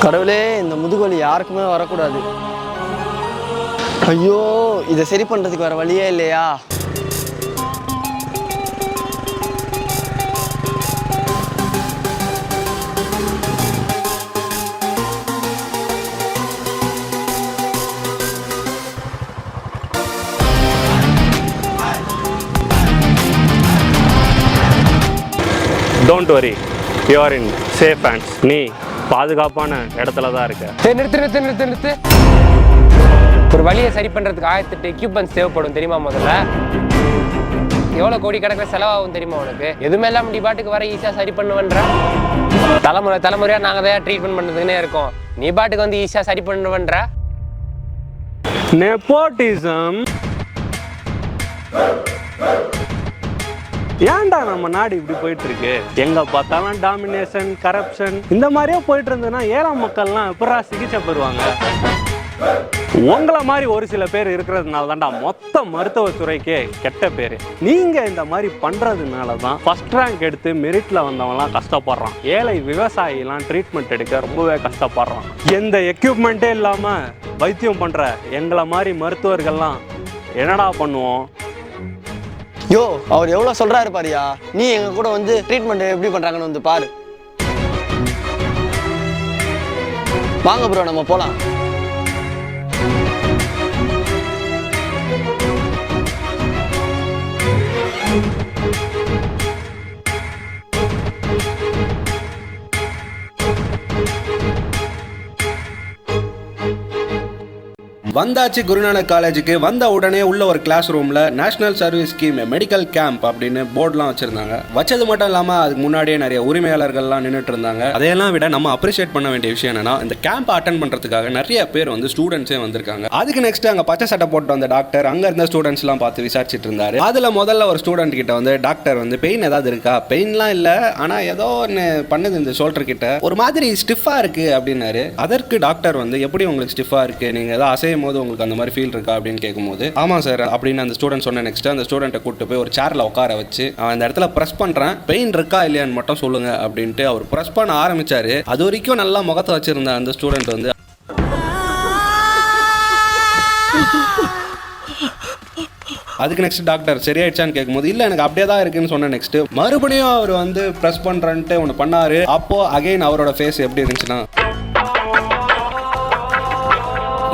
கடவுளே, இந்த முதுகுவலி யாருக்குமே வரக்கூடாது. ஐயோ, இதை சரி பண்றதுக்கு வேற வழியே இல்லையா? Don't worry, you are in safe hands. நீ பாதுகாப்பான இடத்துல தான் இருக்க. நிறுத்து. ஒரு வழியை சரி பண்ணுறதுக்கு 1008 எக்யூப்மெண்ட்ஸ் தேவைப்படும் தெரியுமா? முதல்ல எவ்வளோ கோடிக்கணக்கில் செலவாகும் தெரியுமா உனக்கு? எதுவுமே இல்லாமல் நீ பாட்டுக்கு வர ஈஸியாக சரி பண்ணுவேன்ற. தலைமுறையாக நாங்கள் தான் ட்ரீட்மெண்ட் பண்ணுறதுக்குன்னே இருக்கோம். நீ பாட்டுக்கு வந்து ஈஸியாக சரி பண்ணுவேன்ற. நெப்போட்டிசம். ஏன்டா நம்ம நாடு இப்படி போயிட்டு இருக்கு? எங்க பார்த்தாலும் டாமினேஷன், கரப்ஷன் இந்த மாதிரியே போயிட்டு இருந்ததுன்னா ஏழை மக்கள்லாம் எப்படா சிகிச்சை பெறுவாங்க? உங்களை மாதிரி ஒரு சில பேர் இருக்கிறதுனால தான்டா மொத்த மருத்துவத்துறைக்கே கெட்ட பேரு. நீங்க இந்த மாதிரி பண்றதுனால தான் ஃபர்ஸ்ட் ரேங்க் எடுத்து மெரிட்ல வந்தவங்கலாம் கஷ்டப்படுறான். ஏழை விவசாயிலாம் ட்ரீட்மெண்ட் எடுக்க ரொம்பவே கஷ்டப்படுறான். எந்த எக்யூப்மெண்ட்டே இல்லாம வைத்தியம் பண்ற எங்களை மாதிரி மருத்துவர்கள்லாம் என்னடா பண்ணுவோம்? யோ, அவர் எவ்வளோ சொல்றாரு பாரியா. நீ எங்க கூட வந்து ட்ரீட்மெண்ட் எப்படி பண்றாங்கன்னு வந்து பாரு. வாங்க ப்ரோ, நம்ம போலாம். வந்தாச்சு குருநானக் காலேஜுக்கு. வந்த உடனே உள்ள ஒரு கிளாஸ் ரூம்ல national service scheme medical camp அப்படின்னு போர்ட்லாம் வச்சிருந்தாங்க. வச்சது மட்டும் இல்லாம அதுக்கு முன்னாடியே நிறைய உரிமையாளர்கள்லாம் நின்றுட்டு இருந்தாங்க. அதையெல்லாம் விட நம்ம அப்ரிஷியேட் பண்ண வேண்டிய விஷயம் என்னன்னா, இந்த கேம்ப் அட்டென்ட் பண்றதுக்காக நிறைய பேர் வந்து ஸ்டூடெண்ட்ஸே வந்திருக்காங்க. அதுக்கு நெக்ஸ்ட் அங்க பச்சை சட்டை போட்டு வந்த டாக்டர் அங்க இருந்த ஸ்டூடெண்ட்ஸ் எல்லாம் பார்த்து விசாரிச்சுட்டு இருந்தாரு. அதுல முதல்ல ஒரு ஸ்டூடெண்ட் கிட்ட வந்து டாக்டர் வந்து பெயின் ஏதாவது இருக்கா? பெயின்லாம் இல்ல, ஆனா ஏதோ ஒன்று பண்ணுது இந்த ஷோல்டர் கிட்ட, ஒரு மாதிரி ஸ்டிஃபா இருக்கு அப்படின்னாரு. அதற்கு டாக்டர் வந்து எப்படி உங்களுக்கு ஸ்டிஃபா இருக்கு, நீங்க ஏதாவது அசையும் போது உங்களுக்கு அந்த மாதிரி ஃபீல் இருக்கா அப்படின்னு கேட்கும்போது, ஆமா சார் அப்படின்னு அந்த ஸ்டூடெண்ட் சொன்ன. நெக்ஸ்ட் அந்த ஸ்டூடெண்ட்டை கூட்டு போய் ஒரு சேர்ல உட்கார வச்சு, அந்த இடத்துல பிரஸ் பண்றேன், பெயின் இருக்கா இல்லையான்னு மட்டும் சொல்லுங்க அப்படின்ட்டு அவர் பிரஸ் பண்ண ஆரம்பிச்சாரு. அது வரைக்கும் நல்லா முகத்தை வச்சிருந்த அந்த ஸ்டூடெண்ட் வந்து அதுக்கு நெக்ஸ்ட் டாக்டர் சரியாயிடுச்சான்னு கேட்கும்போது இல்லை எனக்கு அப்படியே தான் இருக்குன்னு சொன்ன. நெக்ஸ்ட் மறுபடியும் அவர் வந்து பிரஸ் பண்றேன்ட்டு ஒன்று பண்ணாரு. அப்போ அகைன் அவரோட ஃபேஸ் எப்படி இருந்துச்சுன்னா,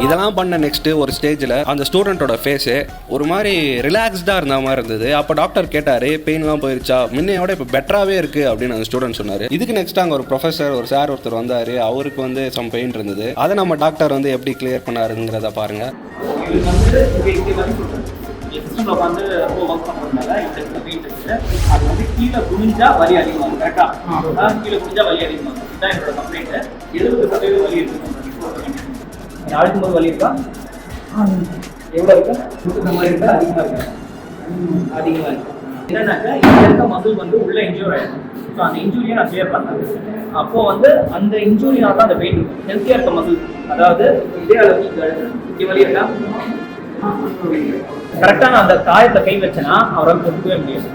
இதெல்லாம் பண்ண நெக்ஸ்ட் ஒரு ஸ்டேஜில் அந்த ஸ்டூடெண்ட்டோட ஃபேஸு ஒரு மாதிரி ரிலாக்ஸ்டாக இருந்த மாதிரி இருந்தது. அப்போ டாக்டர் கேட்டார், பெயின்லாம் போயிருச்சா? முன்னையோட இப்போ பெட்டராகவே இருக்குது அப்படின்னு அந்த ஸ்டூடெண்ட் சொன்னார். இதுக்கு நெக்ஸ்ட் அங்கே ஒரு ப்ரொஃபஸர், ஒரு சார் ஒருத்தர் வந்தார். அவருக்கு வந்து சம் பெயின் இருந்தது. அதை நம்ம டாக்டர் வந்து எப்படி கிளியர் பண்ணாருங்கிறத பாருங்கள். வந்து ரொம்ப ஒர்க் பண்ணுறதுனால இந்த பெயின் இருக்குது. அது வந்து கீழே குனிஞ்சா வலி அதிகமாகும். கரெக்டாக கீழே குனிஞ்சா வலி அதிகமாகும். இதுதான் என்னோட கம்ப்ளைண்ட்டு. 70% வலி இருக்குது. அழுத்தும்போது வலி இருக்கா? எவ்வளோ இருக்கா? கொடுக்குற மாதிரி இருக்கா? அதிகமாக இருக்கா? அதிகமாக இருக்கு. என்னன்னாக்கா இங்கே இருக்க மசில் வந்து உள்ள இன்ஜூர் ஆகிடும். ஸோ அந்த இன்ஜூரியை நான் கிளியர் பண்ணேன். அப்போது வந்து அந்த இன்ஜூரினால தான் அந்த பெயின் இருக்கும். ஹெல்த்தியாக இருக்க மசில், அதாவது இதே அளவுக்கு இப்படி வலி இருக்கா? கரெக்டாக நான் அந்த காயத்தை கை வச்சேன்னா அவரால் கொடுக்கவே முடியாது.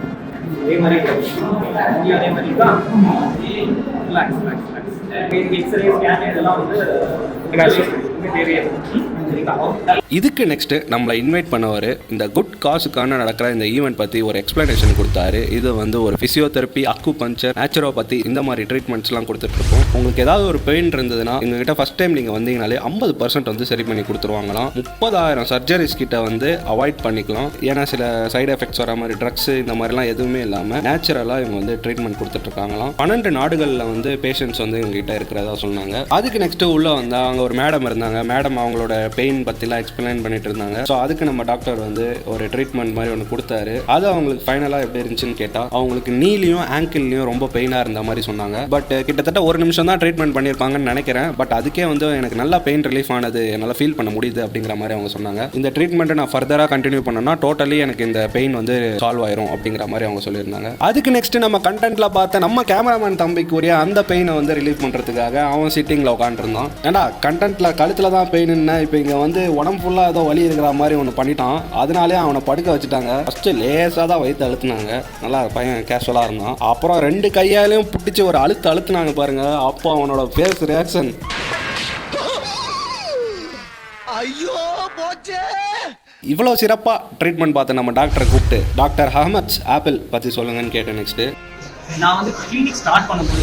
அதே மாதிரி அதே மாதிரி இருக்கா? Relax relax relax. X-ray scan இதெல்லாம் வந்து இதுக்கு நெக்ஸ்ட் நம்மளை இன்வைட் பண்ணவர் இந்த குட் காசுக்கான நடக்கிற இந்த ஈவெண்ட் பற்றி ஒரு எக்ஸ்பிளனேஷன் கொடுத்தாரு. இது வந்து ஒரு ஃபிசியோதெரப்பி, அக்குபஞ்சர், நேச்சுரோபதி இந்த மாதிரி ட்ரீட்மெண்ட்ஸ்லாம் கொடுத்துட்ருக்கோம். உங்களுக்கு ஏதாவது ஒரு பெயின் இருந்ததுன்னா எங்ககிட்ட ஃபஸ்ட் டைம் நீங்கள் வந்தீங்கனாலே 50% வந்து சரி பண்ணி கொடுத்துருவாங்களாம். 30,000 சர்ஜரிஸ் கிட்ட வந்து அவாய்ட் பண்ணிக்கலாம். ஏன்னா சில சைடு எஃபெக்ட்ஸ் வர மாதிரி ட்ரக்ஸ் இந்த மாதிரிலாம் எதுவுமே இல்லாமல் நேச்சுரலாக இவங்க வந்து ட்ரீட்மெண்ட் கொடுத்துட்ருக்காங்களாம். 12 நாடுகளில் வந்து பேஷண்ட்ஸ் வந்து இவங்ககிட்ட இருக்கிறதா சொன்னாங்க. அதுக்கு நெக்ஸ்ட் உள்ளே வந்தால் அங்கே ஒரு மேடம் இருந்தாங்க. மேடம் அவங்களோட பெயின் பற்றிலாம் எக்ஸ்பிளைன் பண்ணிட்டு இருந்தாங்க. ஸோ அதுக்கு நம்ம டாக்டர் வந்து ஒரு ட்ரீட்மெண்ட் மாதிரி ஒன்று கொடுத்தாரு. அது அவங்களுக்கு ஃபைனலாக எப்படி இருந்துச்சுன்னு கேட்டால், அவங்களுக்கு நீலையும் ஆங்கிள்லையும் ரொம்ப பெயினாக இருந்த மாதிரி சொன்னாங்க. பட் கிட்டத்தட்ட 1 நிமிஷம் தான் ட்ரீட்மெண்ட் பண்ணியிருப்பாங்கன்னு நினைக்கிறேன். பட் அதுக்கே வந்து எனக்கு நல்லா பெயின் ரிலீஃப் ஆனது, என்னால் ஃபீல் பண்ண முடியுது அப்படிங்கிற மாதிரி அவங்க சொன்னாங்க. இந்த ட்ரீட்மெண்ட்டை நான் ஃபர்தராக கண்டினியூ பண்ணேன்னா டோட்டலி எனக்கு இந்த பெயின் வந்து சால்வ் ஆயிரும் அப்படிங்கிற மாதிரி அவங்க சொல்லியிருந்தாங்க. அதுக்கு நெக்ஸ்ட் நம்ம கண்டென்ட்ல பார்த்த நம்ம கேமராமேன் தம்பிக்குரிய அந்த பெயினை வந்து ரிலீஃப் பண்ணுறதுக்காக அவன் சிட்டிங்கில் உட்காந்துருந்தான். ஏன்னா கண்டென்ட்ல கழுத்தில் தான் பெயின்னா இப்போ இங்கே வந்து உடம்பு ஃபுல்லாக ஏதோ வலி இருக்கிற மாதிரி ஒன்று பண்ணிட்டான். அதனாலே அவனை படுக்க வச்சுட்டாங்க. ஃபஸ்ட்டு லேசாக தான் வயிற்று அழுத்துனாங்க. நல்லா பையன் கேஷுவலாக இருந்தான். அப்புறம் 2 கையாலையும் பிடிச்சி ஒரு அழுத்துனாங்க பாருங்க. அப்போ அவனோட ஃபேஸ் ரியாக்ஷன் இவ்வளோ சிறப்பாக ட்ரீட்மெண்ட் பார்த்து நம்ம டாக்டரை கூப்பிட்டு டாக்டர் அஹமத் ஆப்பிள் பற்றி சொல்லுங்கன்னு கேட்டேன். நெக்ஸ்ட்டு நான் வந்து கிளினிக் ஸ்டார்ட் பண்ணும்போது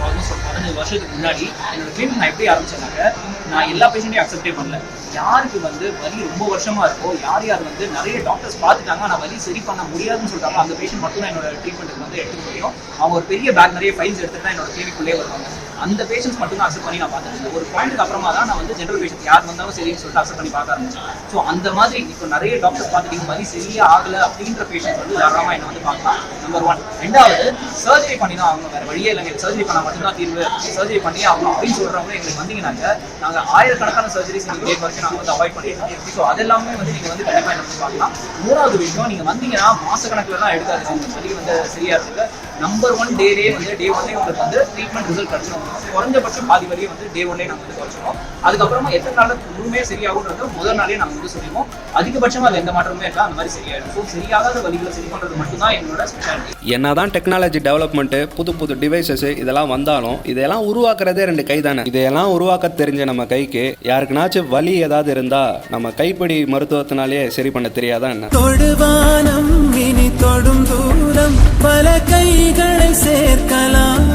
ஆல்மோஸ்ட் ஒரு 15 வருஷத்துக்கு முன்னாடி என்னோட கிளினிக் நான் எப்படி ஆரம்பிச்சேன்னாக்க, நான் எல்லா பேஷண்ட்டையும் அக்செப்டே பண்ணல. யாருக்கு வந்து வலி ரொம்ப வருஷமா இருக்கோ, யார் வந்து நிறைய டாக்டர்ஸ் பார்த்துட்டாங்க ஆனால் வலி சரி பண்ண முடியாதுன்னு சொல்றாங்க, அந்த பேஷண்ட் மட்டும் தான் என்னோட ட்ரீட்மெண்ட்டுக்கு வந்து எடுத்துக்க முடியும். அவங்க ஒரு பெரிய பேக் நிறைய ஃபைல்ஸ் எடுத்துட்டு தான் என்னோட கிளினிக்குள்ளே வருவாங்க. அந்த பேஷண்ட்ஸ் மட்டும் தான் அக்செப்ட் பண்ணி நான் பார்த்துருந்தேன். ஒரு பாயிண்ட்டுக்கு அப்புறமா தான் நான் வந்து ஜென்ரல் பேஷண்ட் யார் வந்தாலும் சரின்னு சொல்லிட்டு அக்செப்ட் பண்ணி பார்க்க ஆரம்பிச்சேன். ஸோ அந்த மாதிரி இப்போ நிறைய டாக்டர்ஸ் பார்த்துட்டு வலி சரியே ஆகலை அப்படின்ற பேஷண்ட் வந்து தாராளமாக என்னை வந்து பார்க்கலாம். நம்பர் 1. 2வது, சர்ஜரி பண்ணி தான் ஆகணும், வேறு வழியே இல்லைங்க, சர்ஜரி பண்ணால் மட்டும்தான் தீர்வு, சர்ஜரி பண்ணியே ஆகணும் அப்படின்னு சொல்கிறவங்க எங்களுக்கு வந்தீங்கன்னாக்க நாங்கள் 1000கணக்கான சர்ஜரிஸ் நீங்கள் டேட் வரைக்கும் நாங்கள் வந்து அவாய்ட் பண்ணிடுவோம். ஸோ அதெல்லாமே வந்து நீங்கள் வந்து கண்டிப்பாக என்ன வந்து பார்க்கலாம். 3வது விஷயம், நீங்கள் வந்தீங்கன்னா மாதக்கணக்கில் தான் எடுக்காது உங்கள் வலி வந்து சரியாக இருக்குது. நம்பர் 1 டேலே வந்து டே 1 உங்களுக்கு வந்து ட்ரீட்மெண்ட் ரிசல்ட் கிடச்சிடும். குறைஞ்சபட்சம் பாதி வலியை வந்து டே 1 நாங்கள் வந்து குறைச்சிடும். அதுக்கப்புறமா எத்தனை நாள் முழுமே சரியாகுன்றது முதல் நாளே நாங்கள் வந்து சொல்லிடுவோம். அதிகபட்சமாக அது எந்த மாற்றமே இருக்கா அந்த மாதிரி சரியாயிடும். ஸோ சரியாகாத வலிகளை சரி பண்ணுறது மட்டும்தான் என்னோட ஸ்பெஷாலிட்டி. என்னதான் டெக்னாலஜி டெவலப்மெண்ட்டு புது புது டிவைசஸ் இதெல்லாம் வந்தாலும் இதெல்லாம் உருவாக்குறதே 2 கை தானே. இதையெல்லாம் உருவாக்க தெரிஞ்ச நம்ம கைக்கு யாருக்குனாச்சும் வலி ஏதாவது இருந்தா நம்ம கைப்படி மருத்துவத்தினாலே சரி பண்ண தெரியாதா என்ன? தொடுவானம் இனி தொடும் தூரம் பல கைகளை சேர்க்கலாம்.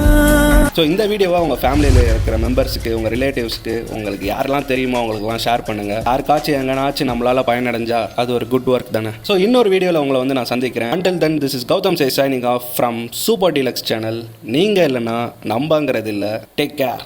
ஸோ இந்த வீடியோவை உங்கள் ஃபேமிலியில் இருக்கிற மெம்பர்ஸுக்கு, உங்கள் ரிலேட்டிவ்ஸ்க்கு, உங்களுக்கு யாரெல்லாம் தெரியுமோ அவங்களுக்குலாம் ஷேர் பண்ணுங்கள். யாருக்காச்சும் எங்கனாச்சும் நம்மளால் பயனடைஞ்சா அது ஒரு குட் ஒர்க் தானே. ஸோ இன்னொரு வீடியோவில் உங்களை வந்து நான் சந்திக்கிறேன். Until then, this is Gautam Say signing off from Super Deluxe channel. நீங்கள் இல்லைன்னா நம்பங்கிறது இல்லை. Take care.